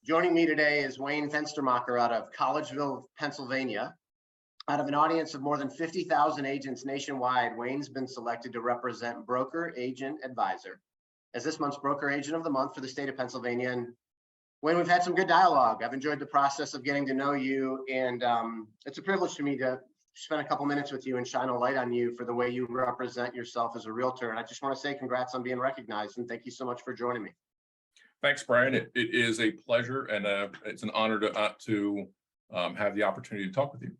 Joining me today is Wayne Fenstermacher out of Collegeville, Pennsylvania. Out of an audience of more than 50,000 agents nationwide, Wayne's been selected to represent Broker Agent Advisor as this month's Broker Agent of the Month for the state of Pennsylvania. And Wayne, we've had some good dialogue. I've enjoyed the process of getting to know you, and it's a privilege to me to spend a couple minutes with you and shine a light on you for the way you represent yourself as a realtor. And I just want to say congrats on being recognized, and thank you so much for joining me. Thanks, Brian. It is a pleasure, and it's an honor to have the opportunity to talk with you.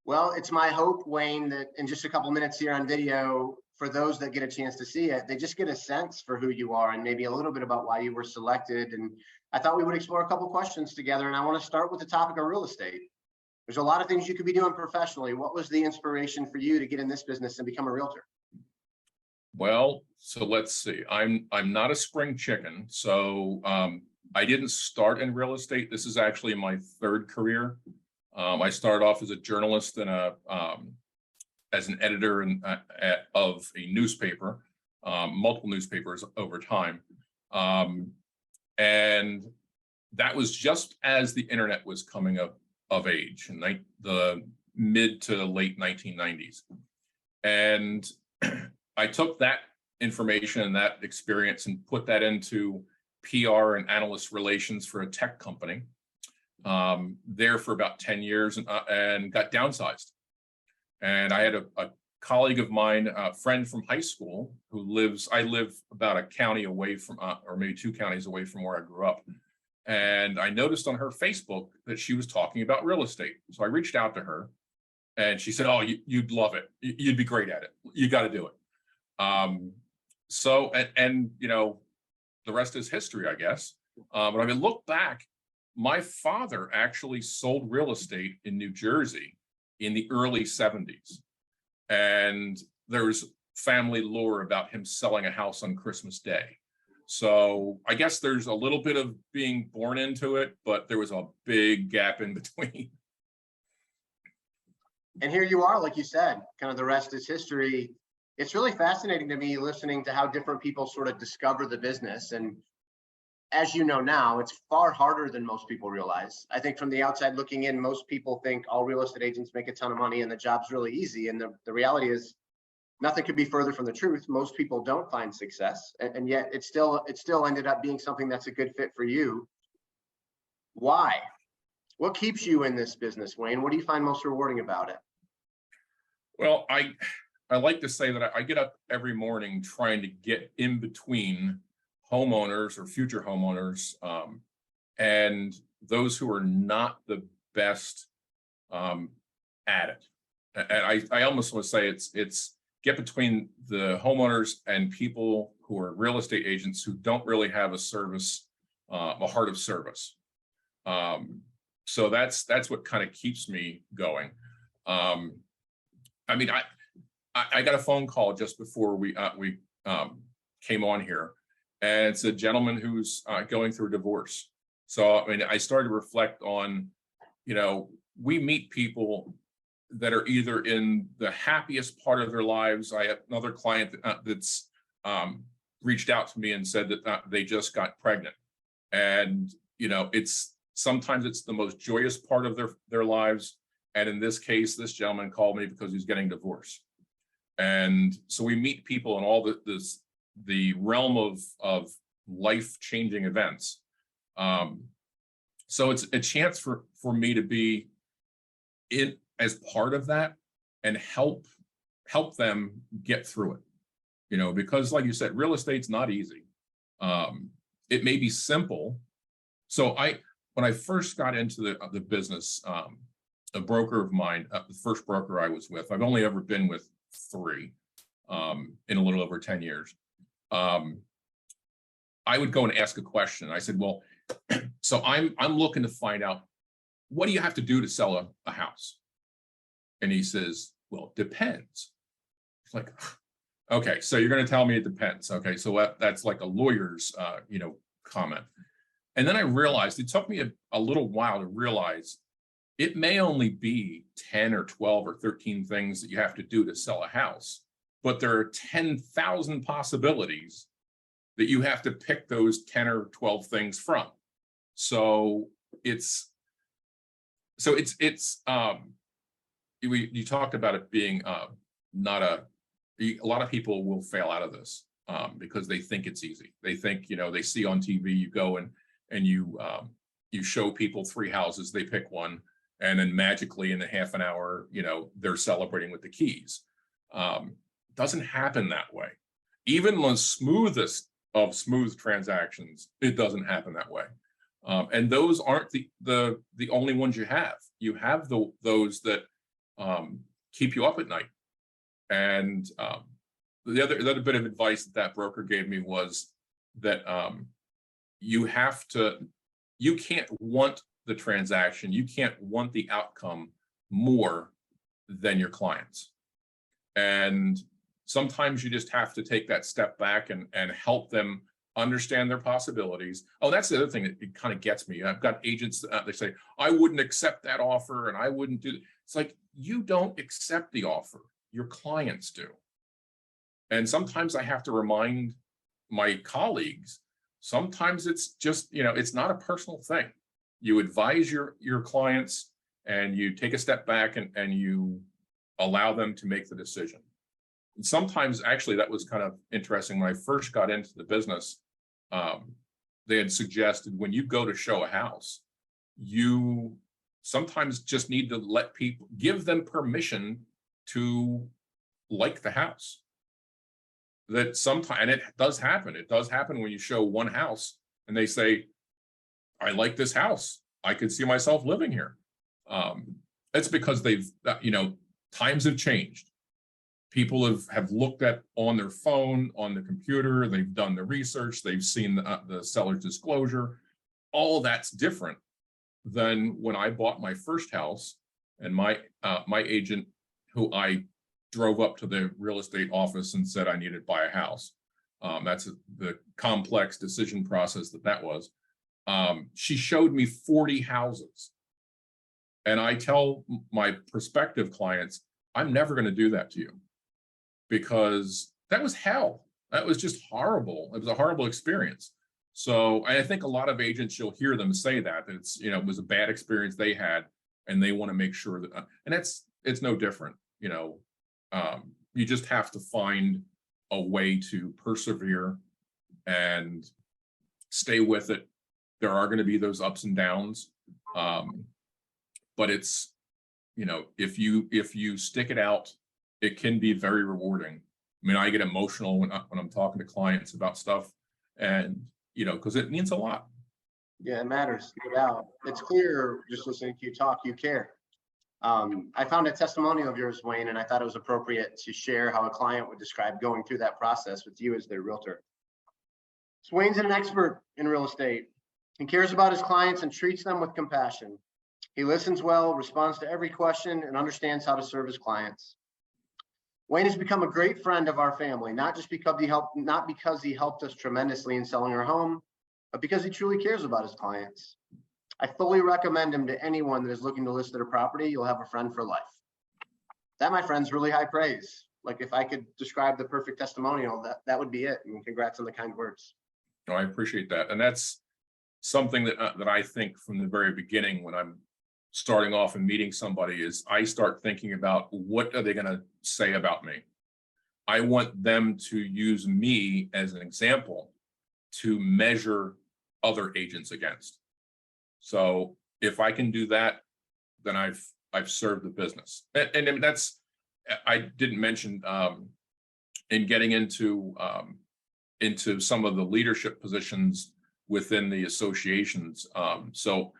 Well, it's my hope, Wayne, that in just a couple minutes here on video, for those that get a chance to see it, they just get a sense for who you are and maybe a little bit about why you were selected. And I thought we would explore a couple questions together, and I want to start with the topic of real estate. There's a lot of things you could be doing professionally. What was the inspiration for you to get in this business and become a realtor? Well, so let's see. I'm not a spring chicken, so I didn't start in real estate. This is actually my third career. I started off as a journalist and as an editor of a newspaper, multiple newspapers over time, and that was just as the internet was coming of age in the mid to late 1990s, and I took that information and that experience and put that into PR and analyst relations for a tech company. There for about 10 years and got downsized. And I had a colleague of mine, a friend from high school I live about a county away from, or maybe 2 counties away from where I grew up. And I noticed on her Facebook that she was talking about real estate. So I reached out to her and she said, "Oh, you'd love it. You'd be great at it. You got to do it." And you know, the rest is history, I guess. But I mean, look back, my father actually sold real estate in New Jersey in the early 70s. And there's family lore about him selling a house on Christmas Day. So I guess there's a little bit of being born into it, but there was a big gap in between. And here you are, like you said, kind of the rest is history. It's really fascinating to me listening to how different people sort of discover the business. And as you know now, it's far harder than most people realize. I think from the outside looking in, most people think all real estate agents make a ton of money and the job's really easy. And the reality is nothing could be further from the truth. Most people don't find success. And yet it still ended up being something that's a good fit for you. Why? What keeps you in this business, Wayne? What do you find most rewarding about it? Well, I like to say that I get up every morning trying to get in between homeowners or future homeowners and those who are not the best at it. And I almost want to say it's get between the homeowners and people who are real estate agents who don't really have a service, a heart of service. So that's what kind of keeps me going. I mean, I got a phone call just before we came on here, and it's a gentleman who's going through a divorce. So I mean, I started to reflect on, you know, we meet people that are either in the happiest part of their lives. I have another client that's reached out to me and said that they just got pregnant, and you know, sometimes it's the most joyous part of their lives. And in this case, this gentleman called me because he's getting divorced. And so we meet people in all the realm of life-changing events. So it's a chance for me to be in as part of that and help them get through it. You know, because like you said, real estate's not easy. It may be simple. So when I first got into the business, a broker of mine, the first broker I was with, I've only ever been with 3 in a little over 10 years. I would go and ask a question. I said, well, so I'm looking to find out, what do you have to do to sell a house? And he says, well, depends. It's like, okay, so you're going to tell me it depends. Okay, so that's like a lawyer's comment. And then I realized, it took me a little while to realize it may only be 10 or 12 or 13 things that you have to do to sell a house, but there are 10,000 possibilities that you have to pick those 10 or 12 things from. So it's you talked about it being not a lot of people will fail out of this because they think it's easy. They think, they see on TV, you go and you show people 3 houses, they pick one, and then magically in a half an hour, they're celebrating with the keys. Doesn't happen that way. Even the smoothest of smooth transactions, it doesn't happen that way. And those aren't the only ones you have. You have those that keep you up at night. And the other bit of advice that broker gave me was that you can't want the transaction, you can't want the outcome more than your clients. And sometimes you just have to take that step back and help them understand their possibilities. Oh, that's the other thing that it kind of gets me. I've got agents, they say, I wouldn't accept that offer and I wouldn't do. It's like, you don't accept the offer, your clients do. And sometimes I have to remind my colleagues, sometimes it's just, it's not a personal thing. You advise your clients and you take a step back and you allow them to make the decision. And sometimes, actually, that was kind of interesting. When I first got into the business, they had suggested when you go to show a house, you sometimes just need to let people, give them permission to like the house. That sometimes, and it does happen. It does happen when you show one house and they say, I like this house. I could see myself living here. It's because they've, times have changed. People have looked at on their phone, on the computer, they've done the research, they've seen the seller's disclosure. All that's different than when I bought my first house and my agent, who I drove up to the real estate office and said I needed to buy a house. That's the complex decision process that was. She showed me 40 houses. And I tell my prospective clients, I'm never going to do that to you, because that was hell. That was just horrible. It was a horrible experience. So I think a lot of agents, you'll hear them say that it's, it was a bad experience they had, and they want to make sure that, and it's no different. You just have to find a way to persevere and stay with it. There are going to be those ups and downs. But it's, if you stick it out, it can be very rewarding. I mean, I get emotional when I'm talking to clients about stuff, and, because it means a lot. Yeah, it matters, no doubt. It's clear just listening to you talk, you care. I found a testimonial of yours, Wayne, and I thought it was appropriate to share how a client would describe going through that process with you as their realtor. So Wayne's an expert in real estate. He cares about his clients and treats them with compassion. He listens well, responds to every question, and understands how to serve his clients. Wayne has become a great friend of our family, not because he helped us tremendously in selling our home, but because he truly cares about his clients. I fully recommend him to anyone that is looking to list their property. You'll have a friend for life. That, my friend's really high praise. Like, if I could describe the perfect testimonial, that would be it. And congrats on the kind words. No, I appreciate that. And that's something that I think from the very beginning, when I'm starting off and meeting somebody, is I start thinking about, what are they going to say about me? I want them to use me as an example to measure other agents against. So if I can do that, then I've served the business. And that's, I didn't mention in getting into some of the leadership positions within the associations. So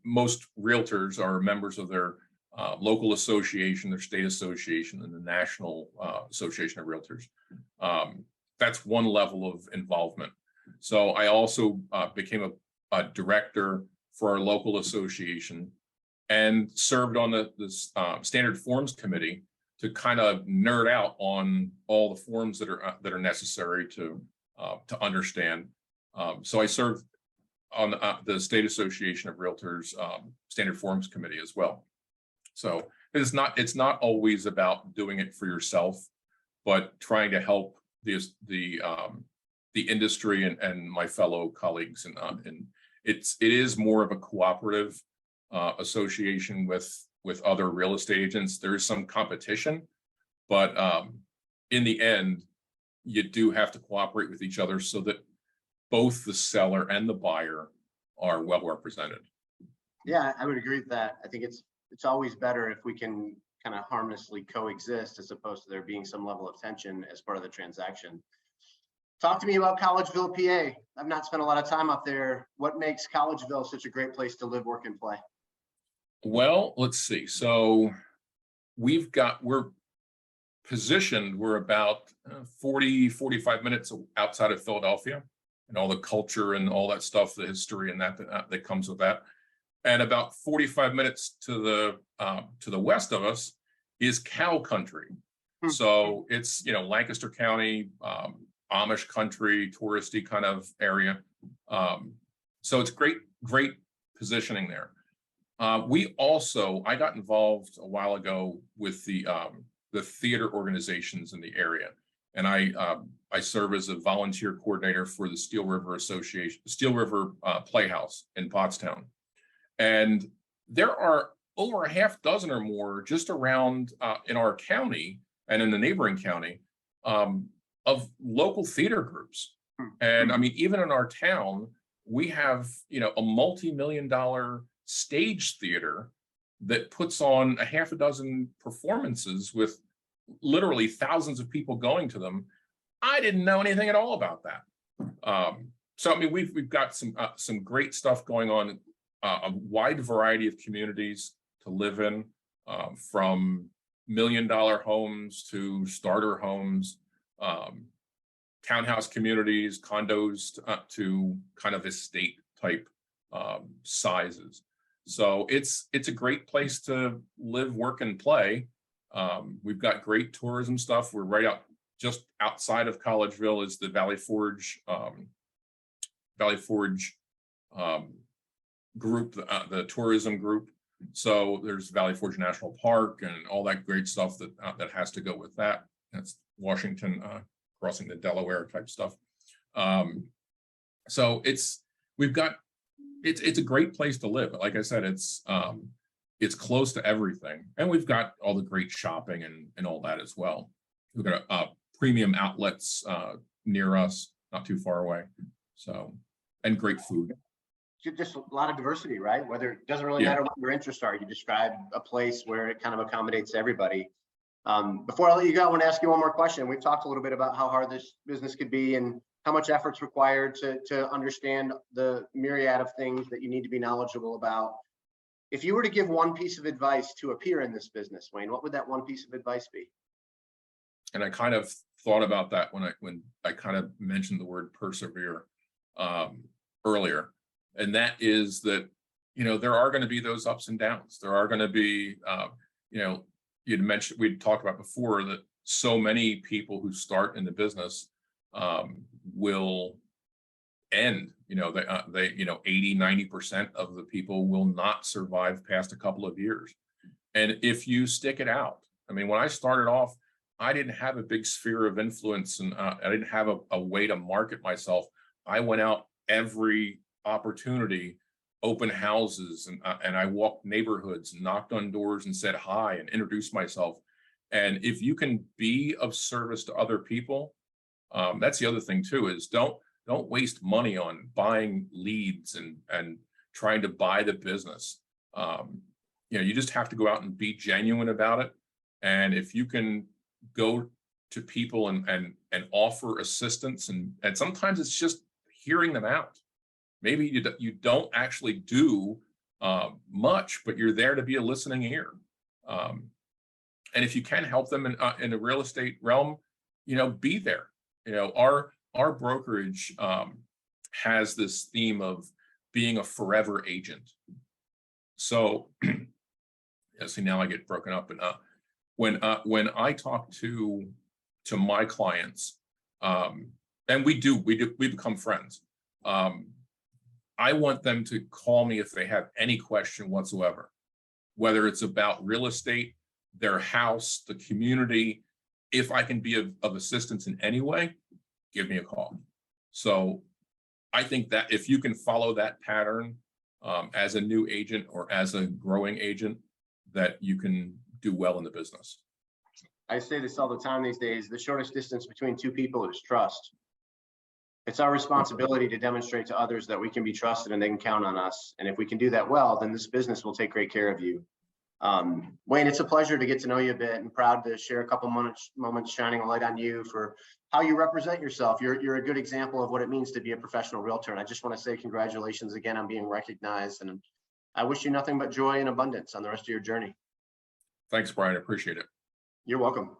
most realtors are members of their local association, their state association, and the National Association of Realtors. That's one level of involvement. So I also became a director for our local association and served on the standard forms committee to kind of nerd out on all the forms that are necessary to understand. So I served on the State Association of Realtors Standard Forms Committee as well. So it's not always about doing it for yourself, but trying to help the industry and my fellow colleagues it is more of a cooperative association with other real estate agents. There is some competition, but in the end, you do have to cooperate with each other so that both the seller and the buyer are well represented. Yeah, I would agree with that. I think it's always better if we can kind of harmlessly coexist as opposed to there being some level of tension as part of the transaction. Talk to me about Collegeville, PA. I've not spent a lot of time up there. What makes Collegeville such a great place to live, work, and play? Well, let's see. So we're positioned, we're about 45 minutes outside of Philadelphia, and all the culture and all that stuff, the history and that comes with that. And about 45 minutes to the west of us is cow country. So it's, Lancaster County, Amish country, touristy kind of area. So it's great positioning there. I got involved a while ago with the theater organizations in the area, and I serve as a volunteer coordinator for the Steel River Playhouse in Pottstown. And there are over a half dozen or more just around in our county and in the neighboring county of local theater groups. And I mean, even in our town, we have, a multi-million-dollar stage theater that puts on a half a dozen performances with literally thousands of people going to them. I didn't know anything at all about that. So I mean, we've got some great stuff going on. A wide variety of communities to live in, from $1 million homes to starter homes, townhouse communities, condos to kind of estate type sizes. So it's a great place to live, work, and play. We've got great tourism stuff. We're just outside of Collegeville is the Valley Forge group, the tourism group. So there's Valley Forge National Park and all that great stuff that has to go with that. That's Washington crossing the Delaware type stuff. So it's a great place to live. Like I said, it's close to everything, and we've got all the great shopping and all that as well. We've got premium outlets near us, not too far away. So, and great food. Just a lot of diversity, right? Whether it doesn't really matter what your interests are. You describe a place where it kind of accommodates everybody. Before I let you go, I want to ask you one more question. We've talked a little bit about how hard this business could be and how much effort's required to understand the myriad of things that you need to be knowledgeable about. If you were to give one piece of advice to a peer in this business, Wayne, what would that one piece of advice be? And I kind of thought about that when I kind of mentioned the word persevere earlier. And that is that, there are going to be those ups and downs. There are going to be, we'd talked about before that so many people who start in the business will end, they 80, 90% of the people will not survive past a couple of years. And if you stick it out, I mean, when I started off, I didn't have a big sphere of influence, and I didn't have a way to market myself. I went out every opportunity, open houses, and I walked neighborhoods, knocked on doors and said hi and introduced myself. And if you can be of service to other people, that's the other thing too, is don't waste money on buying leads and trying to buy the business. You just have to go out and be genuine about it. And if you can go to people and offer assistance, and sometimes it's just hearing them out. Maybe you don't actually do much, but you're there to be a listening ear. And if you can help them in the real estate realm, be there. Our brokerage has this theme of being a forever agent. So, see, now I get broken up. And when I talk to my clients, and we become friends. I want them to call me if they have any question whatsoever, whether it's about real estate, their house, the community. If I can be of assistance in any way, give me a call. So I think that if you can follow that pattern as a new agent or as a growing agent, that you can do well in the business. I say this all the time these days, the shortest distance between two people is trust. It's our responsibility to demonstrate to others that we can be trusted and they can count on us. And if we can do that well, then this business will take great care of you. Wayne, it's a pleasure to get to know you a bit, and proud to share a couple moments shining a light on you for how you represent yourself. You're a good example of what it means to be a professional realtor. And I just want to say congratulations again on being recognized. And I wish you nothing but joy and abundance on the rest of your journey. Thanks, Brian. I appreciate it. You're welcome.